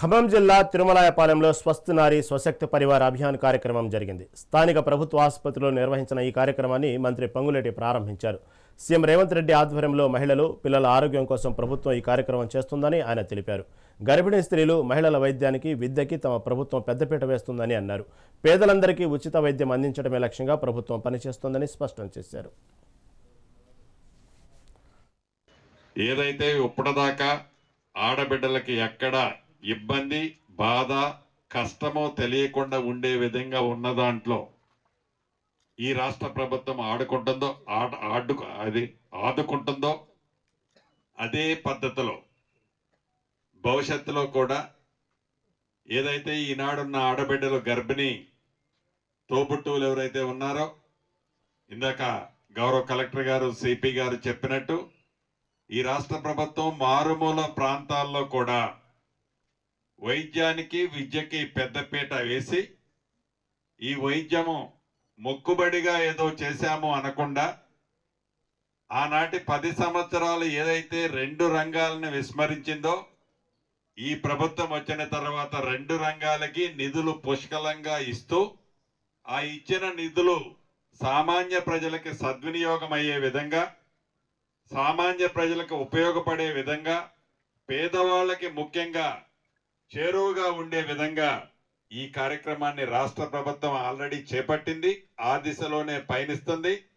ఖమ్మం జిల్లా తిరుమలాయపాలెంలో స్వస్థ నారి స్వశక్తి పరివార అభియాన్ కార్యక్రమం జరిగింది. స్థానిక ప్రభుత్వ ఆసుపత్రిలో నిర్వహించిన ఈ కార్యక్రమాన్ని మంత్రి పొంగులేటి ప్రారంభించారు. సీఎం రేవంత్ రెడ్డి ఆధ్వర్యంలో మహిళలు, పిల్లల ఆరోగ్యం కోసం ప్రభుత్వం ఈ కార్యక్రమం చేస్తుందని ఆయన తెలిపారు. గర్భిణీ స్త్రీలు, మహిళల వైద్యానికి, విద్యకి తమ ప్రభుత్వం పెద్దపీట వేస్తుందని అన్నారు. పేదలందరికీ ఉచిత వైద్యం అందించడమే లక్ష్యంగా ప్రభుత్వం పనిచేస్తోందని స్పష్టం చేశారు. ఏదైతే ఇప్పటిదాకా ఆడబిడ్డలకి ఎక్కడ ఇబ్బంది, బాధ, కష్టమో తెలియకుండా ఉండే విధంగా ఉన్న దాంట్లో ఈ రాష్ట్ర ప్రభుత్వం ఆదుకుంటుందో అదే పద్ధతిలో భవిష్యత్తులో కూడా ఏదైతే ఈనాడున్న ఆడబిడ్డలు, గర్భిణీ తోబుట్టువులు ఎవరైతే ఉన్నారో, ఇందాక గౌరవ కలెక్టర్ గారు, సిపి గారు చెప్పినట్టు ఈ రాష్ట్ర ప్రభుత్వం మారుమూల ప్రాంతాల్లో కూడా వైద్యానికి, విద్యకి పెద్దపీట వేసి ఈ వైద్యము మొక్కుబడిగా ఏదో చేశాము అనకుండా ఆనాటి 10 సంవత్సరాలు ఏదైతే 2 రంగాలను విస్మరించిందో ఈ ప్రభుత్వం వచ్చిన తర్వాత 2 రంగాలకి నిధులు పుష్కలంగా ఇస్తూ ఆ ఇచ్చిన నిధులు సామాన్య ప్రజలకి సద్వినియోగం అయ్యే విధంగా, సామాన్య ప్రజలకు ఉపయోగపడే విధంగా, పేదవాళ్ళకి ముఖ్యంగా చేరువుగా ఉండే విధంగా ఈ కార్యక్రమాన్ని రాష్ట్ర ప్రభుత్వం ఆల్రెడీ చేపట్టింది. ఆ దిశలోనే పయనిస్తుంది.